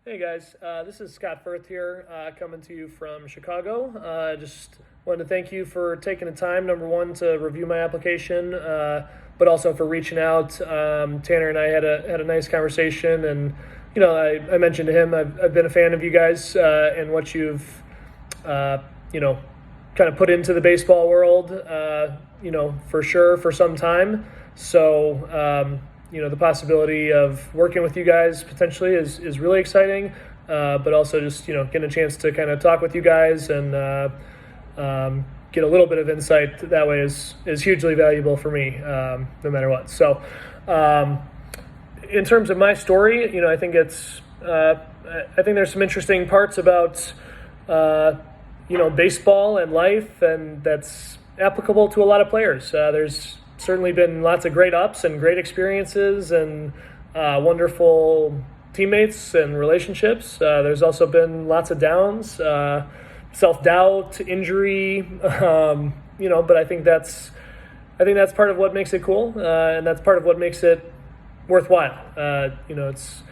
Hey guys, this is Scott Firth here, coming to you from Chicago. Just wanted to thank you for taking the time, number one, to review my application, but also for reaching out. Tanner and I had a nice conversation, and I mentioned to him I've been a fan of you guys and what you've kind of put into the baseball world, for sure for some time. So. The possibility of working with you guys potentially is really exciting, but also just, getting a chance to kind of talk with you guys and get a little bit of insight that way is hugely valuable for me, no matter what. So in terms of my story, I think I think there's some interesting parts about, baseball and life, and that's applicable to a lot of players. There's certainly been lots of great ups and great experiences and wonderful teammates and relationships. There's also been lots of downs, self-doubt, injury, but I think that's part of what makes it cool, and that's part of what makes it worthwhile. It's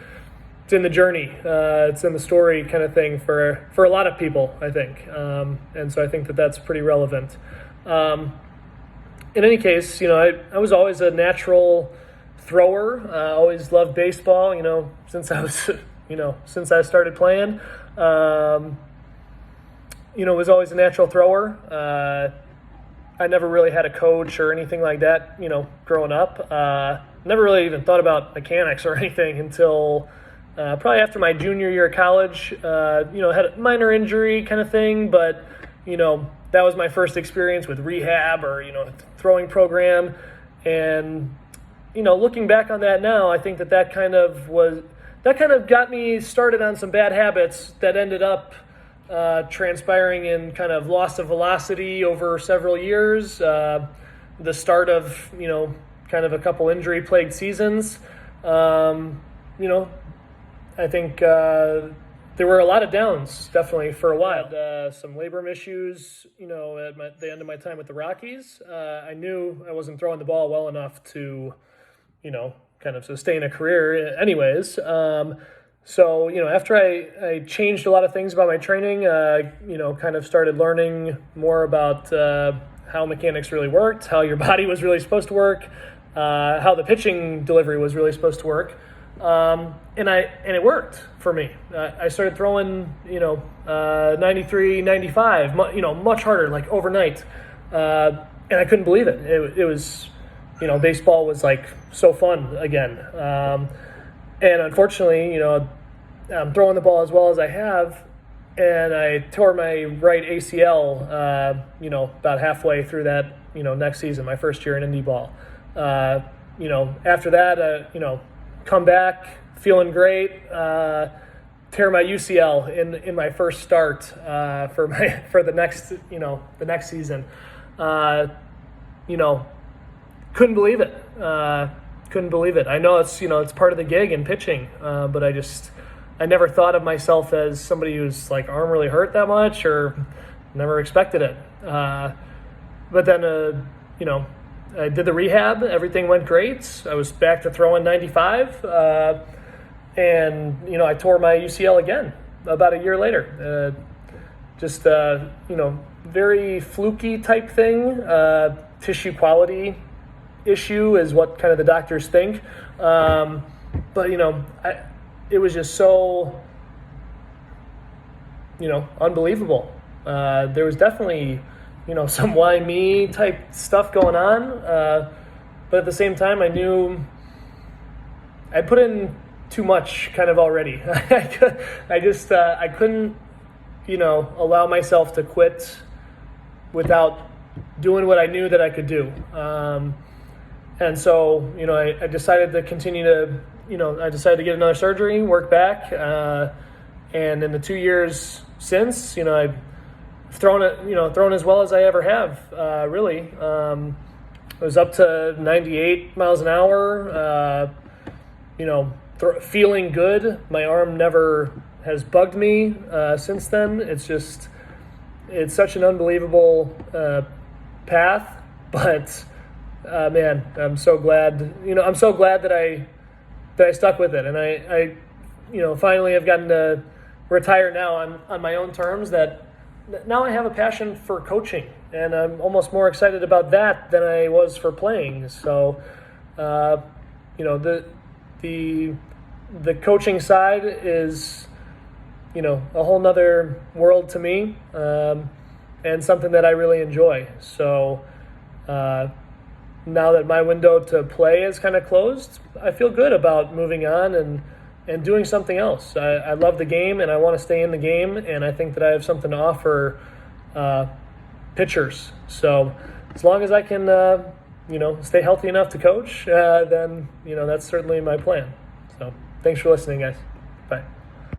in the journey, it's in the story kind of thing for a lot of people, I think. And so I think that's pretty relevant. In any case, I was always a natural thrower. Always loved baseball, since I was, since I started playing. Was always a natural thrower. I never really had a coach or anything like that, growing up. Never really even thought about mechanics or anything until probably after my junior year of college. Had a minor injury kind of thing, but, that was my first experience with rehab or, throwing program. And, looking back on that now, I think that kind of got me started on some bad habits that ended up transpiring in kind of loss of velocity over several years, the start of, kind of a couple injury-plagued seasons. I think there were a lot of downs, definitely, for a while. Some labrum issues, at the end of my time with the Rockies. I knew I wasn't throwing the ball well enough to, kind of sustain a career anyways. So, after I changed a lot of things about my training, kind of started learning more about how mechanics really worked, how your body was really supposed to work, how the pitching delivery was really supposed to work. And it worked for me. I started throwing, 93, 95, much harder, like overnight. And I couldn't believe it. It was, baseball was like so fun again. And unfortunately, I'm throwing the ball as well as I have, and I tore my right ACL, about halfway through that, next season, my first year in indie ball. After that, come back feeling great, tear my UCL in my first start for the next season. Couldn't believe it. I know it's part of the gig in pitching, but I never thought of myself as somebody who's like arm really hurt that much, or never expected it. But then I did the rehab. Everything went great. I was back to throwing 95, and I tore my UCL again about a year later. Very fluky type thing. Tissue quality issue is what kind of the doctors think. But it was just so unbelievable. There was definitely some why me type stuff going on. But at the same time, I knew I put in too much kind of already. I couldn't, allow myself to quit without doing what I knew that I could do. And so, I decided to continue to, I decided to get another surgery, work back. And in the 2 years since, I've thrown as well as I ever have, really. I was up to 98 miles an hour, feeling good. My arm never has bugged me since then. It's such an unbelievable path, but man, I'm so glad that I stuck with it. And I finally have gotten to retire now on my own terms, that now I have a passion for coaching, and I'm almost more excited about that than I was for playing. So, the coaching side is, a whole nother world to me, and something that I really enjoy. So, now that my window to play is kind of closed, I feel good about moving on and doing something else. I love the game, and I want to stay in the game, and I think that I have something to offer pitchers. So as long as I can, stay healthy enough to coach, then, that's certainly my plan. So thanks for listening, guys. Bye.